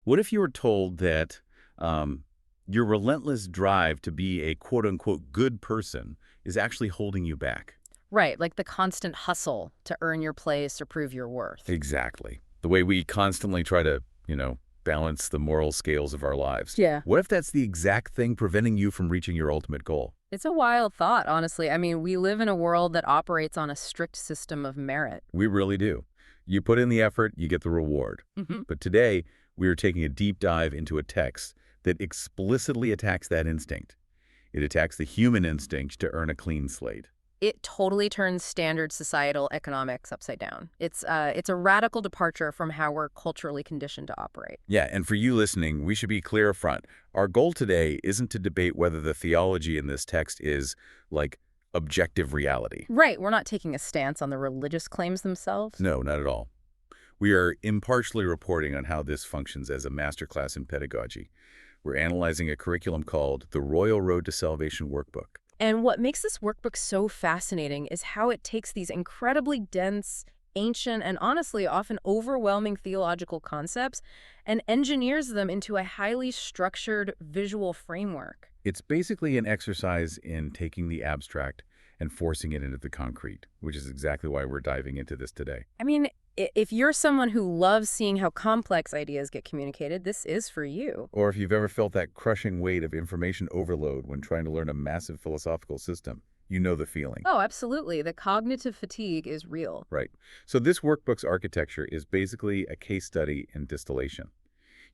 What if you were told that your relentless drive to be a quote-unquote good person is actually holding you back? Right, like the constant hustle to earn your place or prove your worth. Exactly. The way we constantly try to, balance the moral scales of our lives. Yeah. What if that's the exact thing preventing you from reaching your ultimate goal? It's a wild thought, honestly. I mean, we live in a world that operates on a strict system of merit. We really do. You put in the effort, you get the reward. Hmm. But today, we are taking a deep dive into a text that explicitly attacks that instinct. It attacks the human instinct to earn a clean slate. It totally turns standard societal economics upside down. It's a radical departure from how we're culturally conditioned to operate. Yeah, and for you listening, we should be clear up front. Our goal today isn't to debate whether the theology in this text is, like, objective reality. Right, we're not taking a stance on the religious claims themselves. No, not at all. We are impartially reporting on how this functions as a masterclass in pedagogy. We're analyzing a curriculum called the Royal Road to Salvation Workbook. And what makes this workbook so fascinating is how it takes these incredibly dense, ancient, and honestly often overwhelming theological concepts and engineers them into a highly structured visual framework. It's basically an exercise in taking the abstract and forcing it into the concrete, which is exactly why we're diving into this today. I mean, if you're someone who loves seeing how complex ideas get communicated, this is for you. Or if you've ever felt that crushing weight of information overload when trying to learn a massive philosophical system, you know the feeling. Oh, absolutely. The cognitive fatigue is real. Right. So this workbook's architecture is basically a case study in distillation.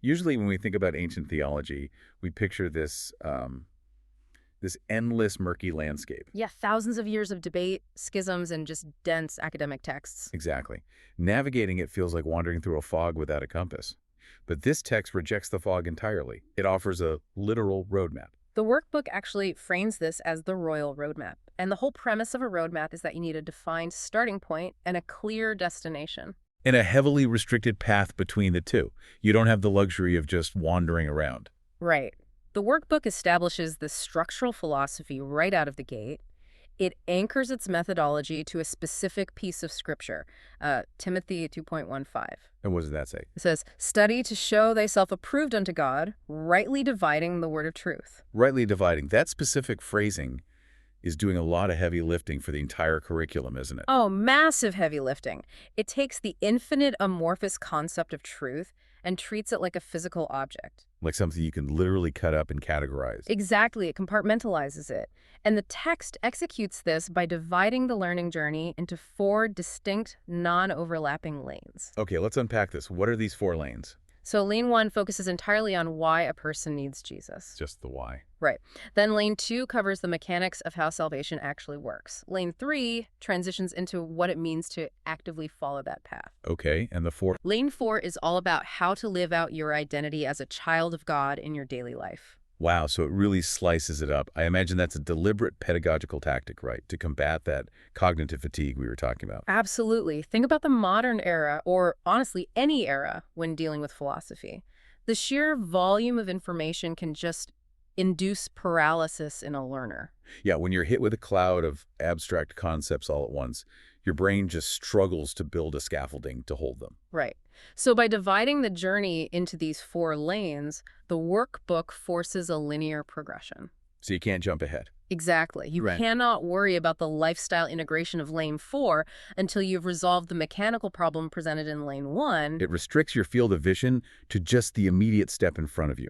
Usually when we think about ancient theology, we picture this endless murky landscape. Yeah, thousands of years of debate, schisms, and just dense academic texts. Exactly. Navigating it feels like wandering through a fog without a compass. But this text rejects the fog entirely. It offers a literal roadmap. The workbook actually frames this as the royal roadmap. And the whole premise of a roadmap is that you need a defined starting point and a clear destination. And a heavily restricted path between the two. You don't have the luxury of just wandering around. Right. The workbook establishes the structural philosophy right out of the gate. It anchors its methodology to a specific piece of scripture, Timothy 2.15. And what does that say? It says, "Study to show thyself approved unto God, rightly dividing the word of truth." Rightly dividing. That specific phrasing is doing a lot of heavy lifting for the entire curriculum, isn't it? Oh, massive heavy lifting. It takes the infinite amorphous concept of truth and treats it like a physical object. Like something you can literally cut up and categorize. Exactly, it compartmentalizes it. And the text executes this by dividing the learning journey into 4 distinct, non-overlapping lanes. Okay, let's unpack this. What are these 4 lanes? So lane 1 focuses entirely on why a person needs Jesus. Just the why. Right. Then lane 2 covers the mechanics of how salvation actually works. Lane 3 transitions into what it means to actively follow that path. Okay, and the 4th? Lane 4 is all about how to live out your identity as a child of God in your daily life. Wow, so it really slices it up. I imagine that's a deliberate pedagogical tactic, right, to combat that cognitive fatigue we were talking about. Absolutely. Think about the modern era, or honestly, any era, when dealing with philosophy. The sheer volume of information can just induce paralysis in a learner. Yeah, when you're hit with a cloud of abstract concepts all at once, your brain just struggles to build a scaffolding to hold them. Right. So by dividing the journey into these 4 lanes, the workbook forces a linear progression. So you can't jump ahead. Exactly. You Right. cannot worry about the lifestyle integration of lane 4 until you've resolved the mechanical problem presented in lane 1. It restricts your field of vision to just the immediate step in front of you.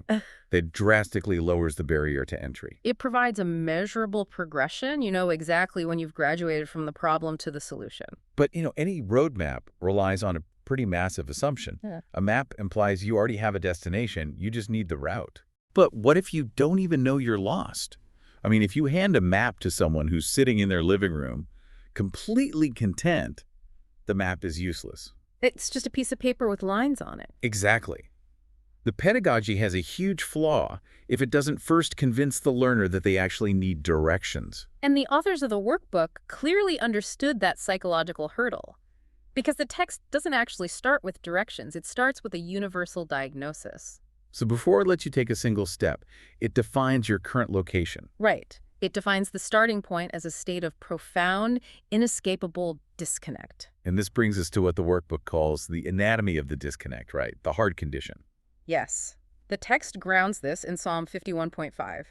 That drastically lowers the barrier to entry. It provides a measurable progression. You know exactly when you've graduated from the problem to the solution. But, any roadmap relies on a pretty massive assumption. Yeah. A map implies you already have a destination, you just need the route. But what if you don't even know you're lost? I mean, if you hand a map to someone who's sitting in their living room, completely content, the map is useless. It's just a piece of paper with lines on it. Exactly. The pedagogy has a huge flaw if it doesn't first convince the learner that they actually need directions. And the authors of the workbook clearly understood that psychological hurdle. Because the text doesn't actually start with directions, it starts with a universal diagnosis. So before it lets you take a single step, it defines your current location. Right. It defines the starting point as a state of profound, inescapable disconnect. And this brings us to what the workbook calls the anatomy of the disconnect, right? The hard condition. Yes. The text grounds this in Psalm 51.5,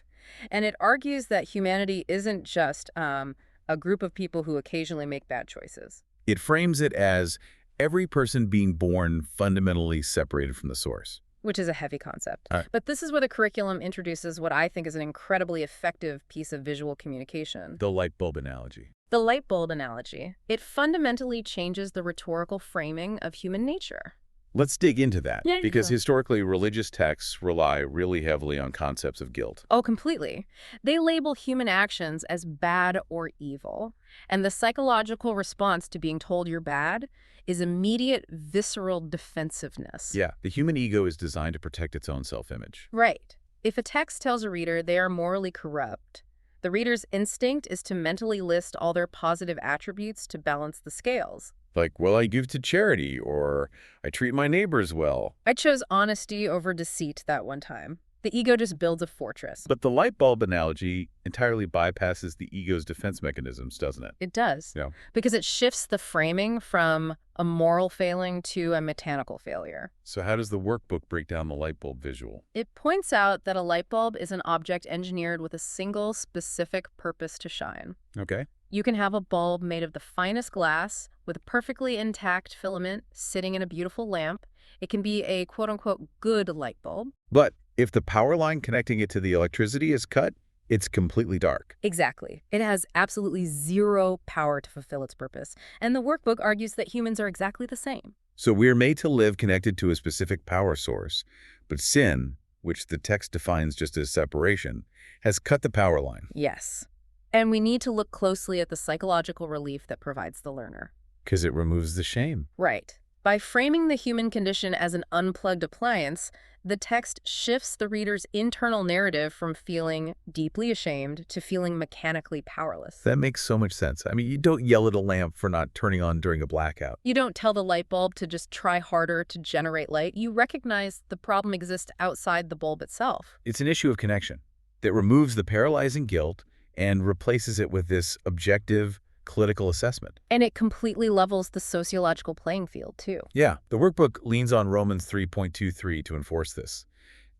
and it argues that humanity isn't just a group of people who occasionally make bad choices. It frames it as every person being born fundamentally separated from the source. Which is a heavy concept. All right. But this is where the curriculum introduces what I think is an incredibly effective piece of visual communication. The light bulb analogy. The light bulb analogy. It fundamentally changes the rhetorical framing of human nature. Let's dig into that, Yeah, because sure. historically, religious texts rely really heavily on concepts of guilt. Oh, completely. They label human actions as bad or evil. And the psychological response to being told you're bad is immediate visceral defensiveness. Yeah, the human ego is designed to protect its own self-image. Right. If a text tells a reader they are morally corrupt, the reader's instinct is to mentally list all their positive attributes to balance the scales. Like, well, I give to charity, or I treat my neighbors well. I chose honesty over deceit that one time. The ego just builds a fortress. But the light bulb analogy entirely bypasses the ego's defense mechanisms, doesn't it? It does. Yeah. Because it shifts the framing from a moral failing to a mechanical failure. So how does the workbook break down the light bulb visual? It points out that a light bulb is an object engineered with a single specific purpose to shine. Okay. You can have a bulb made of the finest glass with a perfectly intact filament sitting in a beautiful lamp. It can be a quote-unquote good light bulb. But if the power line connecting it to the electricity is cut, it's completely dark. Exactly. It has absolutely zero power to fulfill its purpose. And the workbook argues that humans are exactly the same. So we're made to live connected to a specific power source, but sin, which the text defines just as separation, has cut the power line. Yes. And we need to look closely at the psychological relief that provides the learner. Because it removes the shame. Right. By framing the human condition as an unplugged appliance, the text shifts the reader's internal narrative from feeling deeply ashamed to feeling mechanically powerless. That makes so much sense. I mean, you don't yell at a lamp for not turning on during a blackout. You don't tell the light bulb to just try harder to generate light. You recognize the problem exists outside the bulb itself. It's an issue of connection that removes the paralyzing guilt and replaces it with this objective, clinical assessment. And it completely levels the sociological playing field, too. Yeah, the workbook leans on Romans 3.23 to enforce this.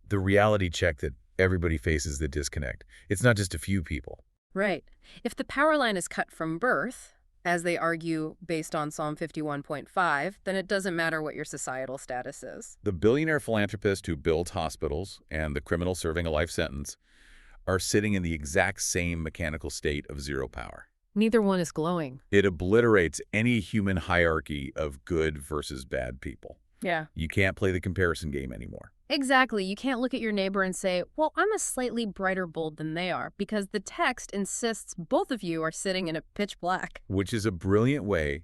The reality check that everybody faces the disconnect. It's not just a few people. Right. If the power line is cut from birth, as they argue based on Psalm 51.5, then it doesn't matter what your societal status is. The billionaire philanthropist who builds hospitals and the criminal serving a life sentence are sitting in the exact same mechanical state of zero power. Neither one is glowing. It obliterates any human hierarchy of good versus bad people. Yeah. You can't play the comparison game anymore. Exactly. You can't look at your neighbor and say, well, I'm a slightly brighter bulb than they are, because the text insists both of you are sitting in a pitch black. Which is a brilliant way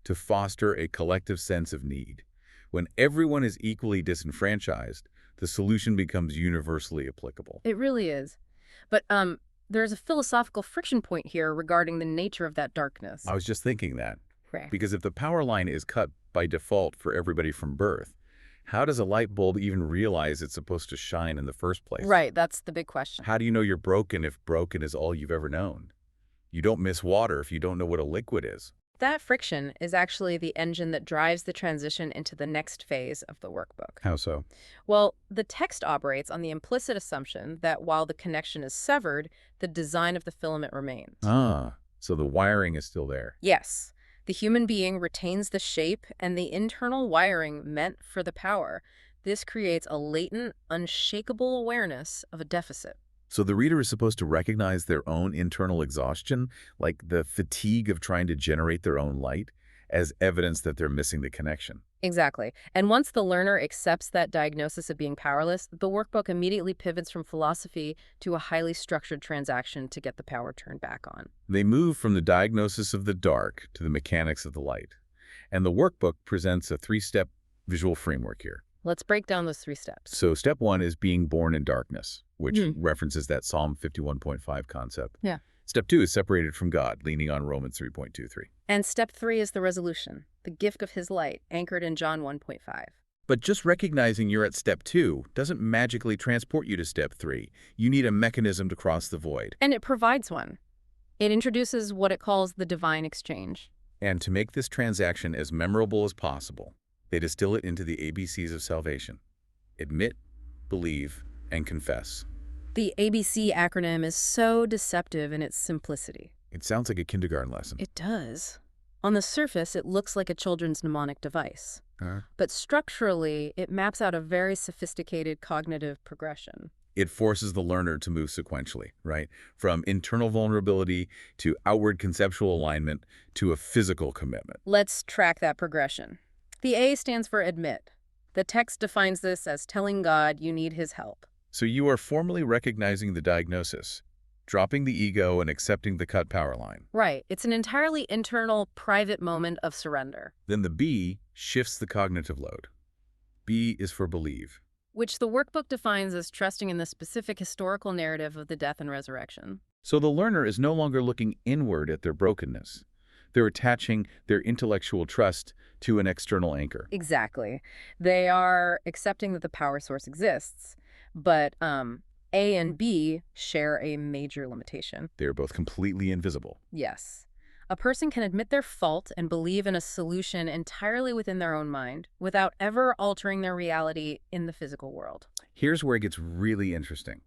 to foster a collective sense of need. When everyone is equally disenfranchised, the solution becomes universally applicable. It really is. But there's a philosophical friction point here regarding the nature of that darkness. I was just thinking that. Right. Because if the power line is cut by default for everybody from birth, how does a light bulb even realize it's supposed to shine in the first place? Right, that's the big question. How do you know you're broken if broken is all you've ever known? You don't miss water if you don't know what a liquid is. That friction is actually the engine that drives the transition into the next phase of the workbook. How so? Well, the text operates on the implicit assumption that while the connection is severed, the design of the filament remains. Ah, so the wiring is still there. Yes, the human being retains the shape and the internal wiring meant for the power. This creates a latent, unshakable awareness of a deficit. So the reader is supposed to recognize their own internal exhaustion, like the fatigue of trying to generate their own light, as evidence that they're missing the connection. Exactly. And once the learner accepts that diagnosis of being powerless, the workbook immediately pivots from philosophy to a highly structured transaction to get the power turned back on. They move from the diagnosis of the dark to the mechanics of the light. And the workbook presents a three-step visual framework here. Let's break down those 3 steps. So step 1 is being born in darkness, which references that Psalm 51.5 concept. Yeah. Step 2 is separated from God, leaning on Romans 3.23. And step 3 is the resolution, the gift of his light, anchored in John 1.5. But just recognizing you're at step 2 doesn't magically transport you to step 3. You need a mechanism to cross the void. And it provides one. It introduces what it calls the divine exchange. And to make this transaction as memorable as possible, they distill it into the ABCs of salvation. Admit, believe, and confess. The ABC acronym is so deceptive in its simplicity. It sounds like a kindergarten lesson. It does. On the surface, it looks like a children's mnemonic device. But structurally, it maps out a very sophisticated cognitive progression. It forces the learner to move sequentially, right? From internal vulnerability to outward conceptual alignment to a physical commitment. Let's track that progression. The A stands for admit. The text defines this as telling God you need his help. So you are formally recognizing the diagnosis, dropping the ego and accepting the cut power line. Right. It's an entirely internal, private moment of surrender. Then the B shifts the cognitive load. B is for believe. Which the workbook defines as trusting in the specific historical narrative of the death and resurrection. So the learner is no longer looking inward at their brokenness. They're attaching their intellectual trust to an external anchor. Exactly. They are accepting that the power source exists, but A and B share a major limitation. They're both completely invisible. Yes. A person can admit their fault and believe in a solution entirely within their own mind without ever altering their reality in the physical world. Here's where it gets really interesting.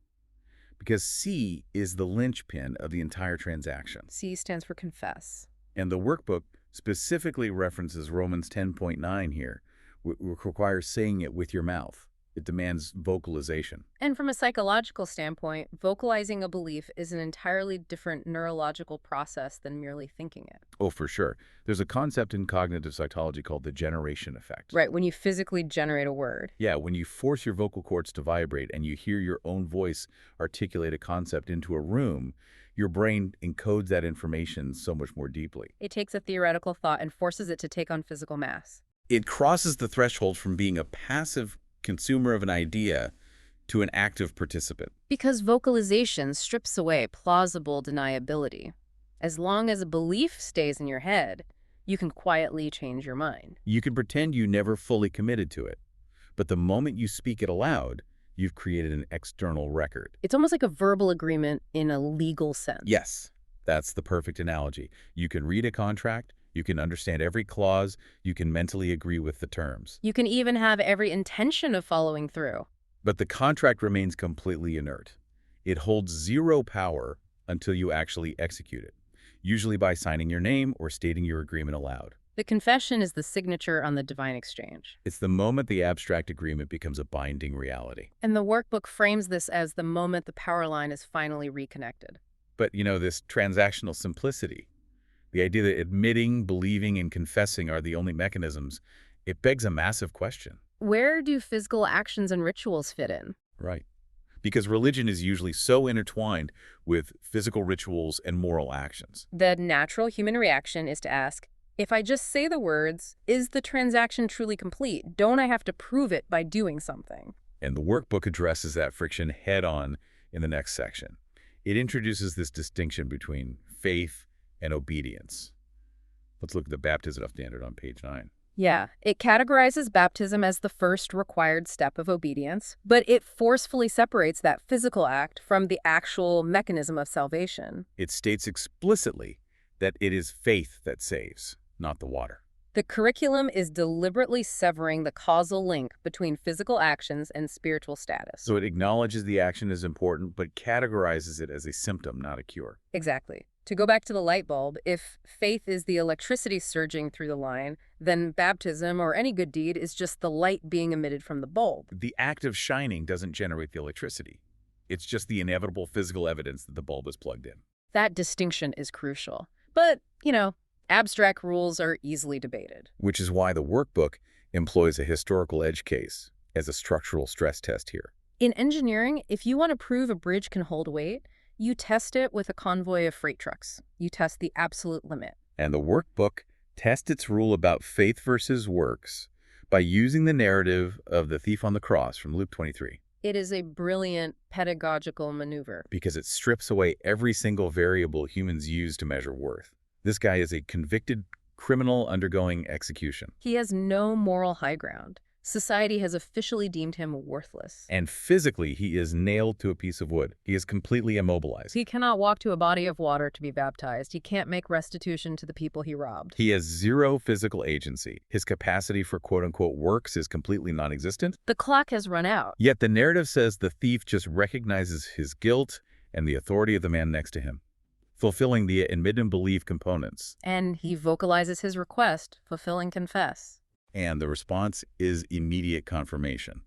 Because C is the linchpin of the entire transaction. C stands for confess. And the workbook specifically references Romans 10.9 here, which requires saying it with your mouth. It demands vocalization. And from a psychological standpoint, vocalizing a belief is an entirely different neurological process than merely thinking it. Oh, for sure. There's a concept in cognitive psychology called the generation effect. Right, when you physically generate a word. Yeah, when you force your vocal cords to vibrate and you hear your own voice articulate a concept into a room, your brain encodes that information so much more deeply. It takes a theoretical thought and forces it to take on physical mass. It crosses the threshold from being a passive consumer of an idea to an active participant. Because vocalization strips away plausible deniability. As long as a belief stays in your head, you can quietly change your mind. You can pretend you never fully committed to it, but the moment you speak it aloud, you've created an external record. It's almost like a verbal agreement in a legal sense. Yes, that's the perfect analogy. You can read a contract, you can understand every clause, you can mentally agree with the terms. You can even have every intention of following through. But the contract remains completely inert. It holds zero power until you actually execute it, usually by signing your name or stating your agreement aloud. The confession is the signature on the divine exchange. It's the moment the abstract agreement becomes a binding reality. And the workbook frames this as the moment the power line is finally reconnected. But, this transactional simplicity, the idea that admitting, believing, and confessing are the only mechanisms, it begs a massive question. Where do physical actions and rituals fit in? Right. Because religion is usually so intertwined with physical rituals and moral actions. The natural human reaction is to ask, if I just say the words, is the transaction truly complete? Don't I have to prove it by doing something? And the workbook addresses that friction head-on in the next section. It introduces this distinction between faith and obedience. Let's look at the baptism standard on page 9. Yeah, it categorizes baptism as the first required step of obedience, but it forcefully separates that physical act from the actual mechanism of salvation. It states explicitly that it is faith that saves, not the water. The curriculum is deliberately severing the causal link between physical actions and spiritual status. So it acknowledges the action is important, but categorizes it as a symptom, not a cure. Exactly. To go back to the light bulb, if faith is the electricity surging through the line, then baptism or any good deed is just the light being emitted from the bulb. The act of shining doesn't generate the electricity. It's just the inevitable physical evidence that the bulb is plugged in. That distinction is crucial. But, abstract rules are easily debated. Which is why the workbook employs a historical edge case as a structural stress test here. In engineering, if you want to prove a bridge can hold weight, you test it with a convoy of freight trucks. You test the absolute limit. And the workbook tests its rule about faith versus works by using the narrative of the thief on the cross from Luke 23. It is a brilliant pedagogical maneuver. Because it strips away every single variable humans use to measure worth. This guy is a convicted criminal undergoing execution. He has no moral high ground. Society has officially deemed him worthless. And physically, he is nailed to a piece of wood. He is completely immobilized. He cannot walk to a body of water to be baptized. He can't make restitution to the people he robbed. He has zero physical agency. His capacity for quote-unquote works is completely non-existent. The clock has run out. Yet the narrative says the thief just recognizes his guilt and the authority of the man next to him, fulfilling the admit and believe components. And he vocalizes his request, fulfill and confess. And the response is immediate confirmation.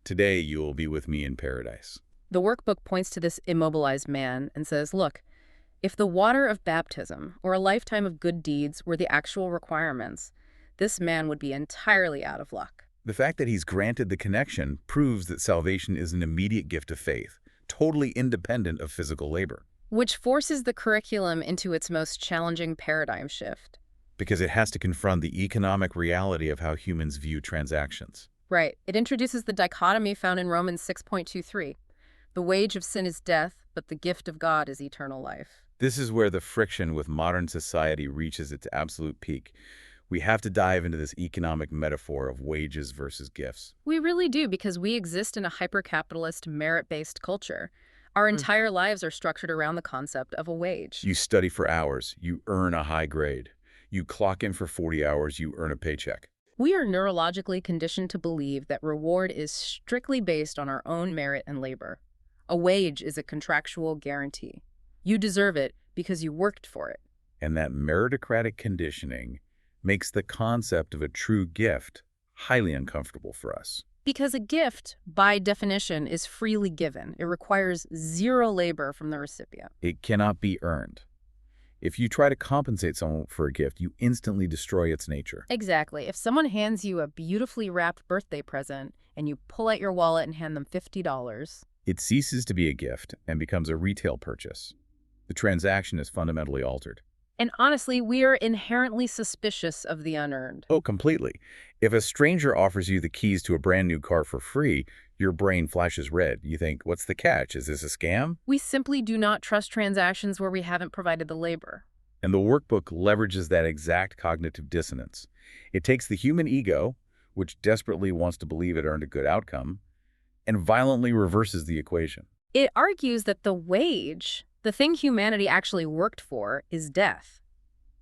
Today you will be with me in paradise. The workbook points to this immobilized man and says, look, if the water of baptism or a lifetime of good deeds were the actual requirements, this man would be entirely out of luck. The fact that he's granted the connection proves that salvation is an immediate gift of faith, totally independent of physical labor. Which forces the curriculum into its most challenging paradigm shift. Because it has to confront the economic reality of how humans view transactions. Right. It introduces the dichotomy found in Romans 6.23. The wage of sin is death, but the gift of God is eternal life. This is where the friction with modern society reaches its absolute peak. We have to dive into this economic metaphor of wages versus gifts. We really do, because we exist in a hyper-capitalist, merit-based culture. Our entire lives are structured around the concept of a wage. You study for hours, you earn a high grade. You clock in for 40 hours, you earn a paycheck. We are neurologically conditioned to believe that reward is strictly based on our own merit and labor. A wage is a contractual guarantee. You deserve it because you worked for it. And that meritocratic conditioning makes the concept of a true gift highly uncomfortable for us. Because a gift, by definition, is freely given. It requires zero labor from the recipient. It cannot be earned. If you try to compensate someone for a gift, you instantly destroy its nature. Exactly. If someone hands you a beautifully wrapped birthday present and you pull out your wallet and hand them $50, it ceases to be a gift and becomes a retail purchase. The transaction is fundamentally altered. And honestly, we are inherently suspicious of the unearned. Oh, completely. If a stranger offers you the keys to a brand new car for free, your brain flashes red. You think, what's the catch? Is this a scam? We simply do not trust transactions where we haven't provided the labor. And the workbook leverages that exact cognitive dissonance. It takes the human ego, which desperately wants to believe it earned a good outcome, and violently reverses the equation. It argues that the wage, the thing humanity actually worked for, is death.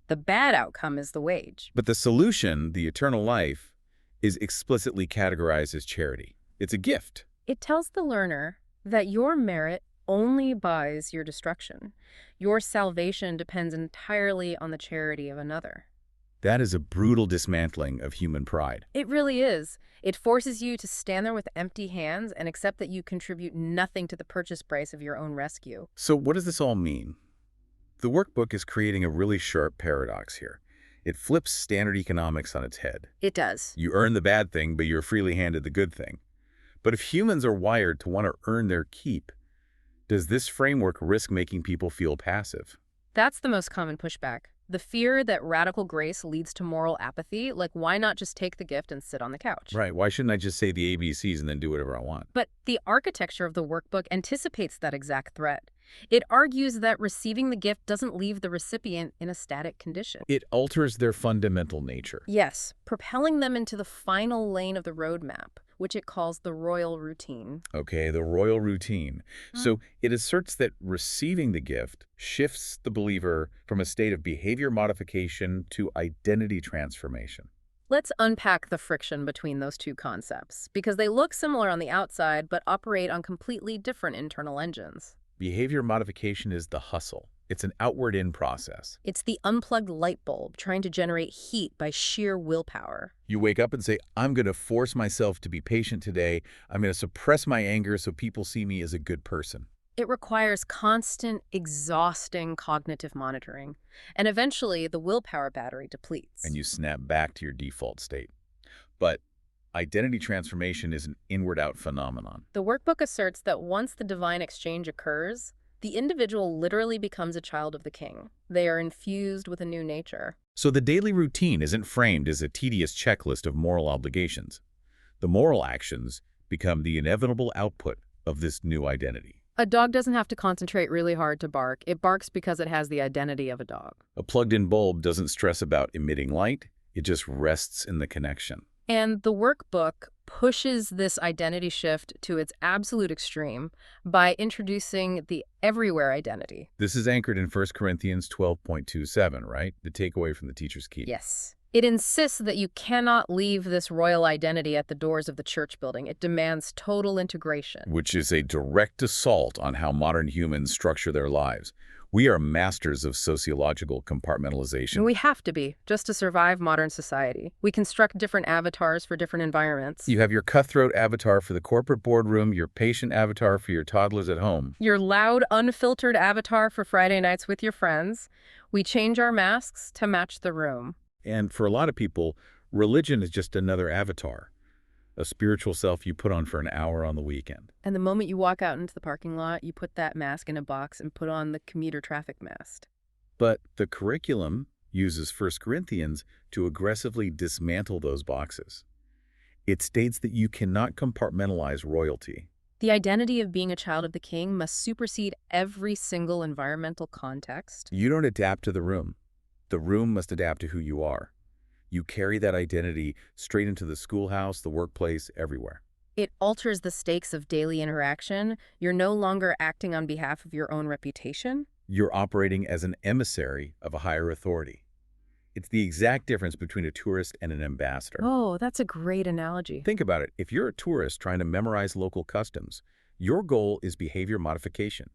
The bad outcome is the wage. But the solution, the eternal life, is explicitly categorized as charity. It's a gift. It tells the learner that your merit only buys your destruction. Your salvation depends entirely on the charity of another. That is a brutal dismantling of human pride. It really is. It forces you to stand there with empty hands and accept that you contribute nothing to the purchase price of your own rescue. So what does this all mean? The workbook is creating a really sharp paradox here. It flips standard economics on its head. It does. You earn the bad thing, but you're freely handed the good thing. But if humans are wired to want to earn their keep, does this framework risk making people feel passive? That's the most common pushback. The fear that radical grace leads to moral apathy, like why not just take the gift and sit on the couch? Right, why shouldn't I just say the ABCs and then do whatever I want? But the architecture of the workbook anticipates that exact threat. It argues that receiving the gift doesn't leave the recipient in a static condition. It alters their fundamental nature. Yes, propelling them into the final lane of the roadmap, which it calls the royal routine. Okay, the royal routine. So it asserts that receiving the gift shifts the believer from a state of behavior modification to identity transformation. Let's unpack the friction between those two concepts, because they look similar on the outside but operate on completely different internal engines. Behavior modification is the hustle. It's an outward-in process. It's the unplugged light bulb trying to generate heat by sheer willpower. You wake up and say, I'm going to force myself to be patient today. I'm going to suppress my anger so people see me as a good person. It requires constant, exhausting cognitive monitoring, and eventually the willpower battery depletes. And you snap back to your default state. But identity transformation is an inward-out phenomenon. The workbook asserts that once the divine exchange occurs, the individual literally becomes a child of the king. They are infused with a new nature. So the daily routine isn't framed as a tedious checklist of moral obligations. The moral actions become the inevitable output of this new identity. A dog doesn't have to concentrate really hard to bark. It barks because it has the identity of a dog. A plugged-in bulb doesn't stress about emitting light. It just rests in the connection. And the workbook pushes this identity shift to its absolute extreme by introducing the everywhere identity. This is anchored in 1 Corinthians 12.27, right? The takeaway from the teacher's key. Yes. It insists that you cannot leave this royal identity at the doors of the church building. It demands total integration. Which is a direct assault on how modern humans structure their lives. We are masters of sociological compartmentalization. And we have to be, just to survive modern society. We construct different avatars for different environments. You have your cutthroat avatar for the corporate boardroom, your patient avatar for your toddlers at home. Your loud, unfiltered avatar for Friday nights with your friends. We change our masks to match the room. And for a lot of people, religion is just another avatar, a spiritual self you put on for an hour on the weekend. And the moment you walk out into the parking lot, you put that mask in a box and put on the commuter traffic mask. But the curriculum uses 1 Corinthians to aggressively dismantle those boxes. It states that you cannot compartmentalize royalty. The identity of being a child of the king must supersede every single environmental context. You don't adapt to the room. The room must adapt to who you are. You carry that identity straight into the schoolhouse, the workplace, everywhere. It alters the stakes of daily interaction. You're no longer acting on behalf of your own reputation. You're operating as an emissary of a higher authority. It's the exact difference between a tourist and an ambassador. Oh, that's a great analogy. Think about it. If you're a tourist trying to memorize local customs, your goal is behavior modification.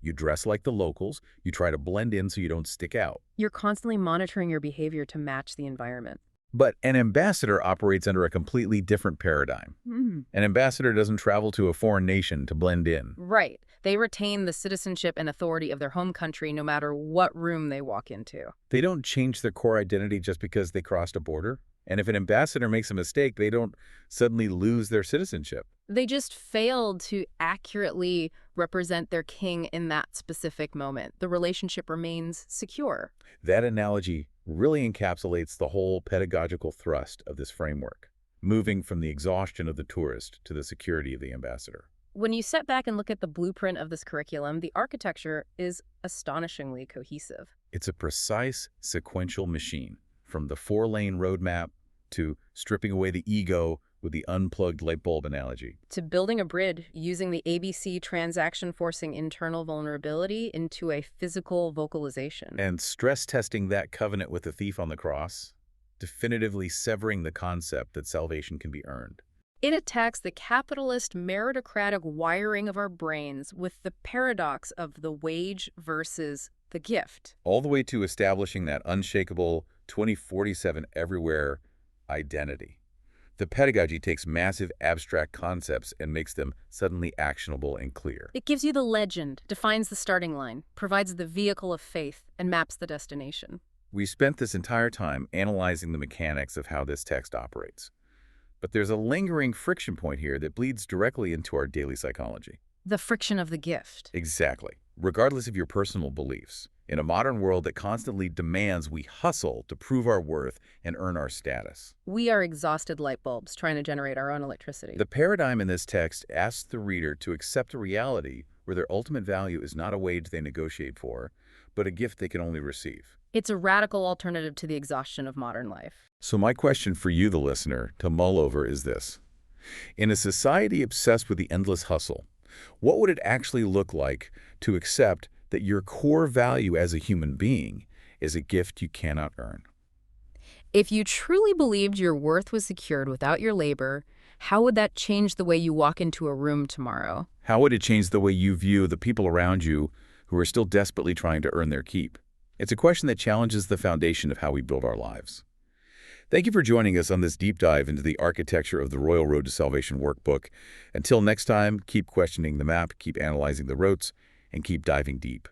You dress like the locals. You try to blend in so you don't stick out. You're constantly monitoring your behavior to match the environment. But an ambassador operates under a completely different paradigm. An ambassador doesn't travel to a foreign nation to blend in. Right. They retain the citizenship and authority of their home country no matter what room they walk into. They don't change their core identity just because they crossed a border. And if an ambassador makes a mistake, they don't suddenly lose their citizenship. They just failed to accurately represent their king in that specific moment. The relationship remains secure. That analogy really encapsulates the whole pedagogical thrust of this framework, moving from the exhaustion of the tourist to the security of the ambassador. When you step back and look at the blueprint of this curriculum, the architecture is astonishingly cohesive. It's a precise, sequential machine, from the 4-lane roadmap to stripping away the ego with the unplugged light bulb analogy. To building a bridge using the ABC transaction forcing internal vulnerability into a physical vocalization. And stress testing that covenant with the thief on the cross, definitively severing the concept that salvation can be earned. It attacks the capitalist meritocratic wiring of our brains with the paradox of the wage versus the gift. All the way to establishing that unshakable 2047 everywhere identity. The pedagogy takes massive abstract concepts and makes them suddenly actionable and clear. It gives you the legend, defines the starting line, provides the vehicle of faith, and maps the destination. We spent this entire time analyzing the mechanics of how this text operates. But there's a lingering friction point here that bleeds directly into our daily psychology. The friction of the gift. Exactly. Regardless of your personal beliefs, in a modern world that constantly demands we hustle to prove our worth and earn our status. We are exhausted light bulbs trying to generate our own electricity. The paradigm in this text asks the reader to accept a reality where their ultimate value is not a wage they negotiate for, but a gift they can only receive. It's a radical alternative to the exhaustion of modern life. So my question for you, the listener, to mull over is this. In a society obsessed with the endless hustle, what would it actually look like to accept that your core value as a human being is a gift you cannot earn? If you truly believed your worth was secured without your labor, how would that change the way you walk into a room tomorrow? How would it change the way you view the people around you who are still desperately trying to earn their keep? It's a question that challenges the foundation of how we build our lives. Thank you for joining us on this deep dive into the architecture of the Royal Road to Salvation Workbook. Until next time, keep questioning the map, keep analyzing the routes, and keep diving deep.